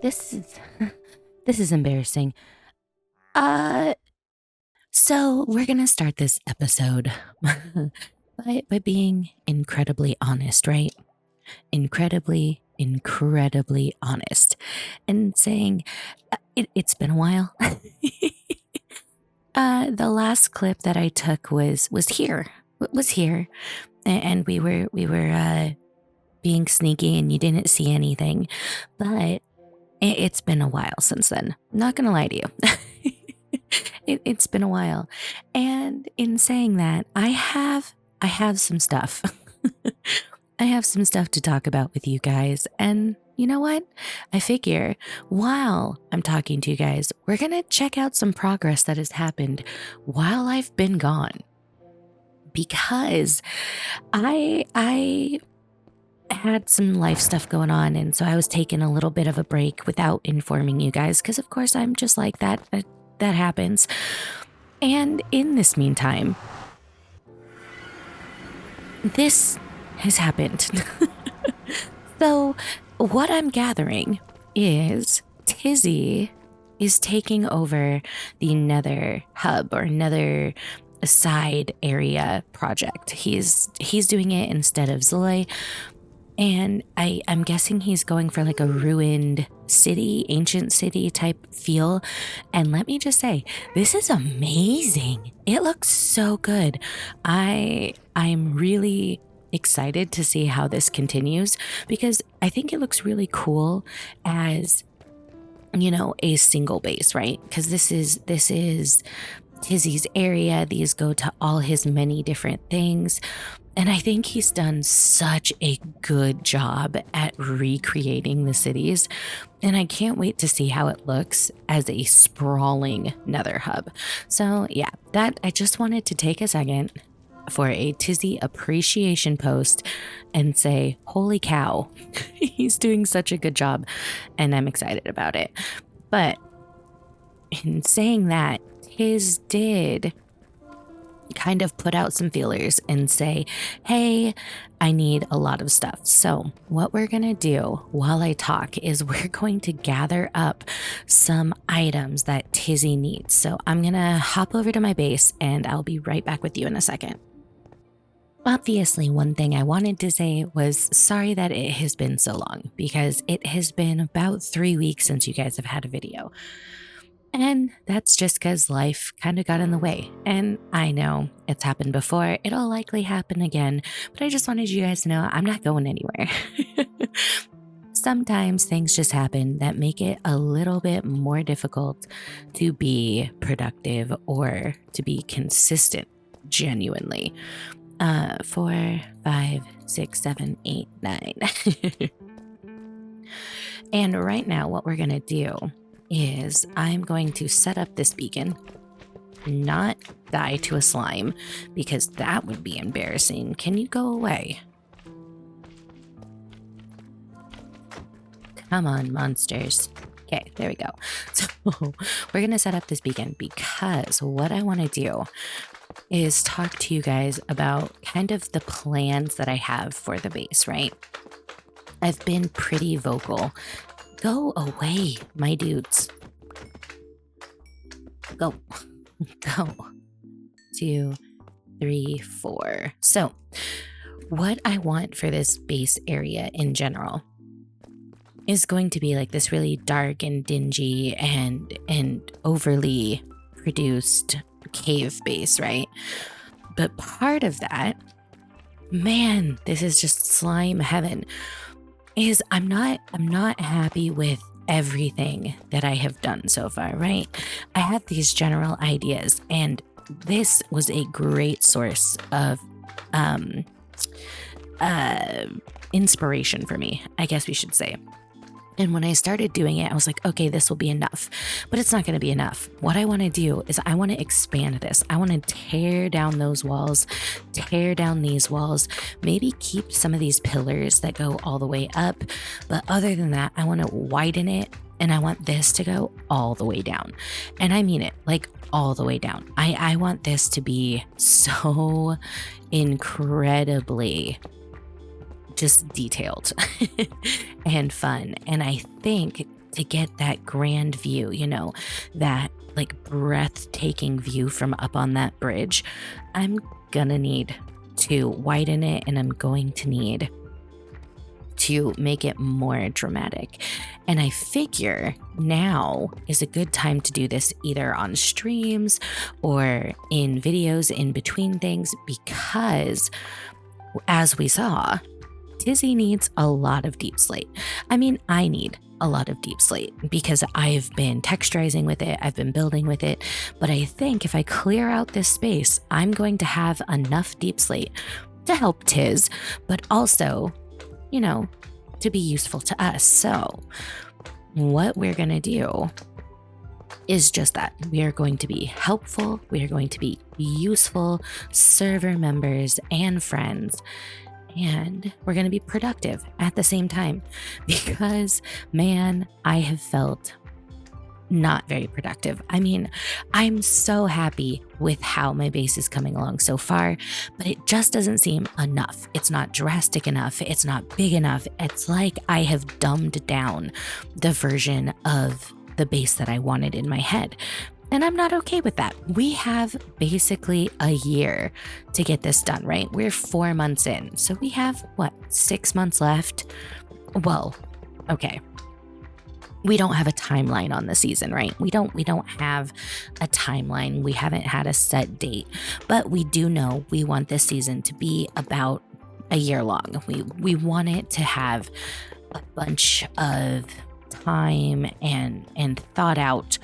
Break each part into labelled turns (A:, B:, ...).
A: This is this is embarrassing. Uh, so we're gonna start this episode by being incredibly honest, right? Incredibly honest, and saying it's been a while. The last clip that I took was here, was here, and we were being sneaky, and you didn't see anything, but it's been a while since then. Not gonna lie to you. It's been a while. And in saying that, I have some stuff. I have some stuff to talk about with you guys. And you know what? I figure while I'm talking to you guys, we're gonna check out some progress that has happened while I've been gone. Because I had some life stuff going on, and so I was taking a little bit of a break without informing you guys, because of course I'm just like that. That happens. And in this meantime, this has happened. So what I'm gathering is Tizzy is taking over the Nether hub, or Nether side area project. He's doing it instead of Zoe. And I'm guessing he's going for like a ruined city, ancient city type feel. And let me just say, this is amazing. It looks so good. I'm really excited to see how this continues, because I think it looks really cool as, you know, a single base, right? Because this is Tizzy's area. These go to all his many different things. And I think he's done such a good job at recreating the cities. And I can't wait to see how it looks as a sprawling Nether hub. So yeah, that I just wanted to take a second for a Tizzy appreciation post and say, holy cow, he's doing such a good job, and I'm excited about it. But in saying that, Tiz did kind of put out some feelers and say, hey, I need a lot of stuff. So what we're going to do while I talk is we're going to gather up some items that Tizzy needs. So I'm going to hop over to my base, and I'll be right back with you in a second. Obviously, one thing I wanted to say was sorry that it has been so long, because it has been about 3 weeks since you guys have had a video. And that's just because life kind of got in the way. And I know it's happened before, it'll likely happen again, but I just wanted you guys to know I'm not going anywhere. Sometimes things just happen that make it a little bit more difficult to be productive or to be consistent genuinely. 4, 5, 6, 7, 8, 9. And right now, what we're going to do is I'm going to set up this beacon, not die to a slime, because that would be embarrassing. Can you go away? Come on, monsters. Okay, there we go. So we're going to set up this beacon because what I want to do is talk to you guys about kind of the plans that I have for the base, right? I've been pretty vocal. Go away, my dudes. Go. Go. 2, 3, 4. So, what I want for this base area in general is going to be like this really dark and dingy and overly produced cave base, right? But part of that, man, this is just slime heaven, is I'm not happy with everything that I have done so far, right? I have these general ideas, and this was a great source of um, uh, inspiration for me, I guess we should say. And when I started doing it, I was like, okay, this will be enough, but it's not going to be enough. What I want to do is I want to expand this. I want to tear down those walls, tear down these walls, maybe keep some of these pillars that go all the way up. But other than that, I want to widen it, and I want this to go all the way down. And I mean it, like all the way down. I want this to be so incredibly just detailed and fun. And I think to get that grand view, that like breathtaking view from up on that bridge, I'm gonna need to widen it, and I'm going to need to make it more dramatic. And I figure now is a good time to do this either on streams or in videos in between things, because as we saw, Tizzy needs a lot of deep slate. I mean, I need a lot of deep slate because I've been texturizing with it, I've been building with it, but I think if I clear out this space, I'm going to have enough deep slate to help Tiz, but also, to be useful to us. So what we're going to do is just that. We are going to be helpful, we are going to be useful server members and friends, and we're going to be productive at the same time, because man, I have felt not very productive. I mean, I'm so happy with how my base is coming along so far, but it just doesn't seem enough. It's not drastic enough. It's not big enough. It's like I have dumbed down the version of the base that I wanted in my head. And I'm not okay with that. We have basically a year to get this done, right? We're 4 months in. So we have, 6 months left? Well, okay. We don't have a timeline on the season, right? We don't have a timeline. We haven't had a set date, but we do know we want this season to be about a year long. We want it to have a bunch of time and thought out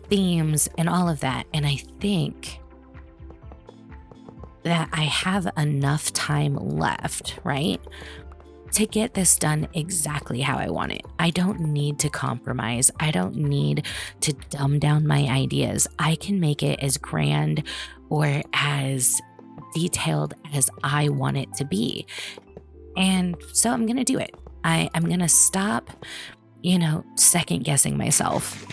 A: themes and all of that. And I think that I have enough time left, right, to get this done exactly how I want it. I don't need to compromise. I don't need to dumb down my ideas. I can make it as grand or as detailed as I want it to be. And so I'm going to do it. I'm going to stop, second guessing myself.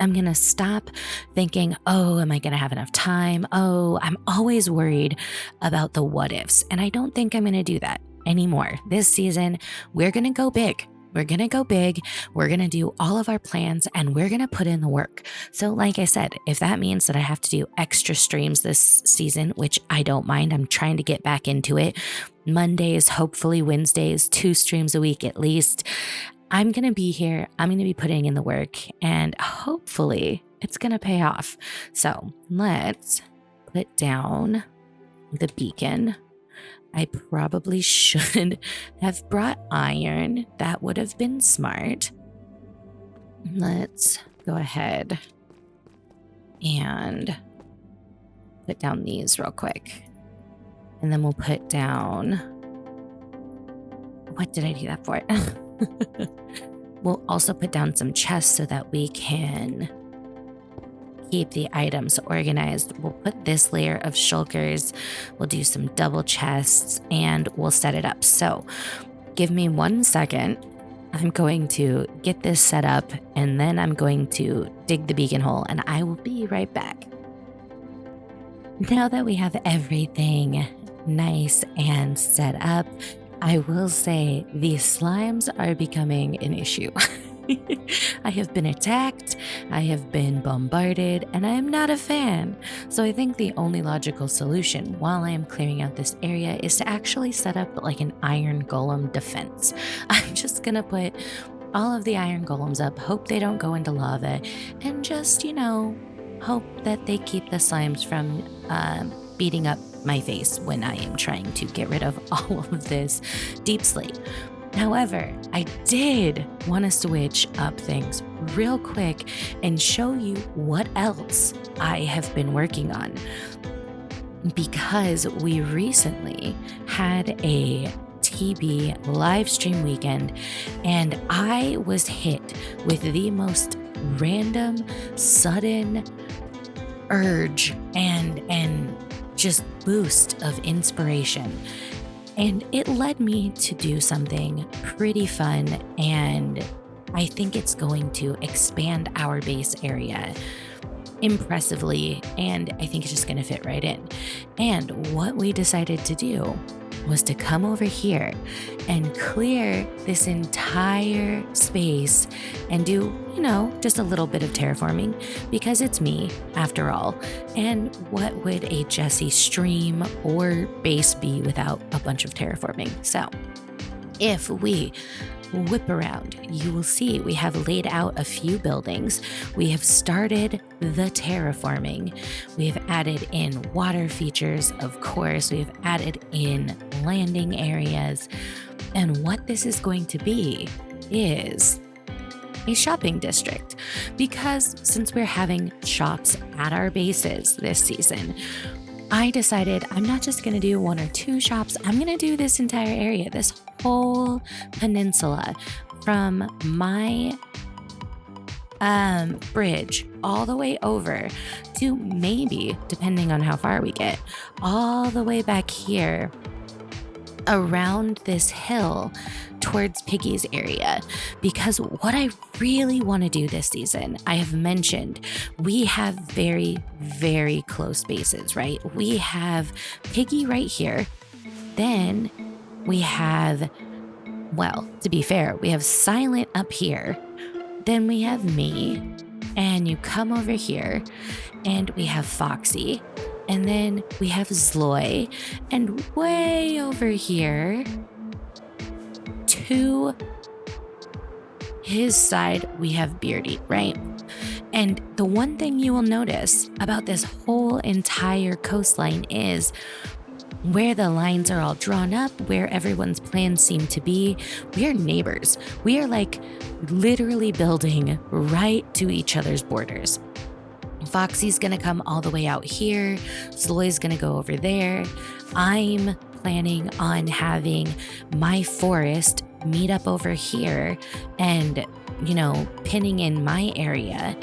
A: I'm going to stop thinking, oh, am I going to have enough time? Oh, I'm always worried about the what ifs. And I don't think I'm going to do that anymore. This season, we're going to go big. We're going to go big. We're going to do all of our plans, and we're going to put in the work. So like I said, if that means that I have to do extra streams this season, which I don't mind, I'm trying to get back into it. Mondays, hopefully Wednesdays, 2 streams a week at least. I'm going to be here. I'm going to be putting in the work, and hopefully it's going to pay off. So let's put down the beacon. I probably should have brought iron. That would have been smart. Let's go ahead and put down these real quick. And then we'll put down... What did I do that for? We'll also put down some chests so that we can keep the items organized. We'll put this layer of shulkers, we'll do some double chests, and we'll set it up. So give me 1 second. I'm going to get this set up, and then I'm going to dig the beacon hole, and I will be right back. Now that we have everything nice and set up, I will say the slimes are becoming an issue. I have been attacked, I have been bombarded, and I am not a fan. So I think the only logical solution while I am clearing out this area is to actually set up like an iron golem defense. I'm just gonna put all of the iron golems up, hope they don't go into lava, and just, hope that they keep the slimes from beating up my face when I am trying to get rid of all of this deep slate. However, I did want to switch up things real quick and show you what else I have been working on, because we recently had a TB live stream weekend and I was hit with the most random, sudden urge and just boost of inspiration. And it led me to do something pretty fun, and I think it's going to expand our base area impressively, and I think it's just going to fit right in. And what we decided to do was to come over here and clear this entire space and do, just a little bit of terraforming, because it's me after all. And what would a Jessie stream or base be without a bunch of terraforming? So if we whip around, you will see we have laid out a few buildings. We have started the terraforming. We have added in water features, of course. We have added in landing areas. And what this is going to be is a shopping district, because since we're having shops at our bases this season, I decided I'm not just going to do 1 or 2 shops. I'm going to do this entire area, this whole peninsula from my bridge all the way over to, maybe, depending on how far we get, all the way back here around this hill towards Piggy's area. Because what I really want to do this season, I have mentioned, we have very, very close bases, right? We have Piggy right here. Then we have, well, to be fair, we have Silent up here. Then we have me, and you come over here, and we have Foxy. And then we have Zloy, and way over here to his side, we have Beardy, right? And the one thing you will notice about this whole entire coastline is where the lines are all drawn up, where everyone's plans seem to be. We are neighbors. We are like literally building right to each other's borders. Foxy's gonna come all the way out here. Zloy's gonna go over there. I'm planning on having my forest meet up over here and, pinning in my area.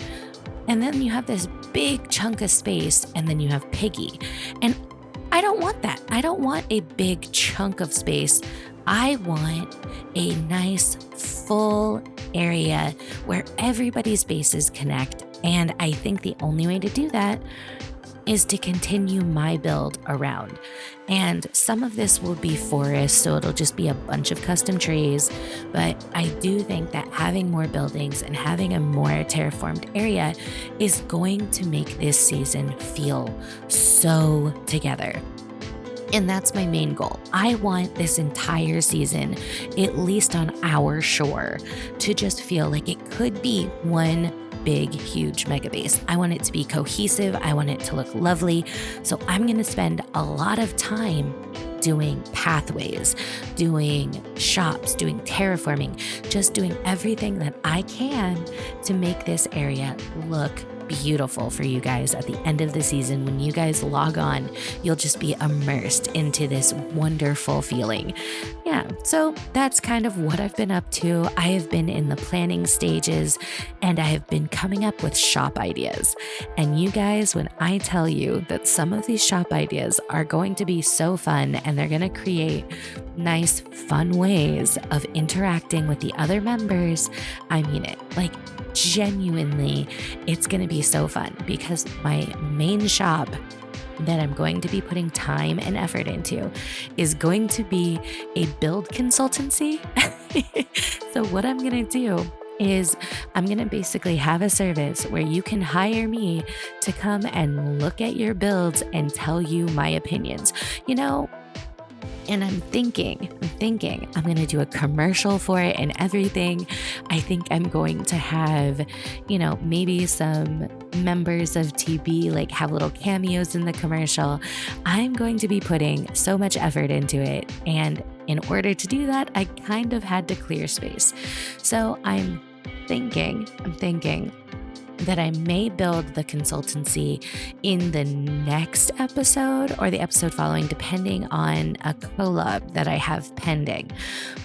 A: And then you have this big chunk of space, and then you have Piggy. And I don't want that. I don't want a big chunk of space. I want a nice full area where everybody's bases connect. And I think the only way to do that is to continue my build around. And some of this will be forest, so it'll just be a bunch of custom trees. But I do think that having more buildings and having a more terraformed area is going to make this season feel so together. And that's my main goal. I want this entire season, at least on our shore, to just feel like it could be one big, huge mega base. I want it to be cohesive. I want it to look lovely. So I'm going to spend a lot of time doing pathways, doing shops, doing terraforming, just doing everything that I can to make this area look beautiful for you guys at the end of the season. When you guys log on, you'll just be immersed into this wonderful feeling. Yeah, so that's kind of what I've been up to. I have been in the planning stages, and I have been coming up with shop ideas. And you guys, when I tell you that some of these shop ideas are going to be so fun, and they're going to create nice, fun ways of interacting with the other members, I mean it. Like, genuinely, it's going to be so fun, because my main shop that I'm going to be putting time and effort into is going to be a build consultancy. So what I'm going to do is I'm going to basically have a service where you can hire me to come and look at your builds and tell you my opinions. And I'm thinking I'm going to do a commercial for it and everything. I think I'm going to have, maybe some members of TB like have little cameos in the commercial. I'm going to be putting so much effort into it. And in order to do that, I kind of had to clear space. So I'm thinking that I may build the consultancy in the next episode or the episode following, depending on a collab that I have pending.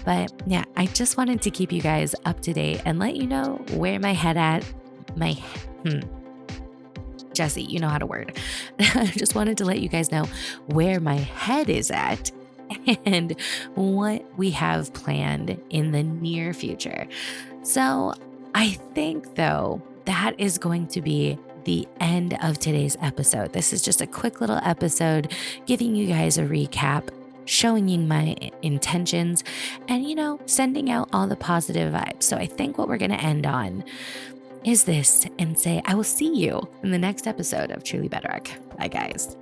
A: But yeah, I just wanted to keep you guys up to date and let you know where my head at. Jesse, you know how to word. I just wanted to let you guys know where my head is at and what we have planned in the near future. So I think, though, that is going to be the end of today's episode. This is just a quick little episode giving you guys a recap, showing you my intentions, and, sending out all the positive vibes. So I think what we're going to end on is this and say, I will see you in the next episode of Truly Bedrock. Bye, guys.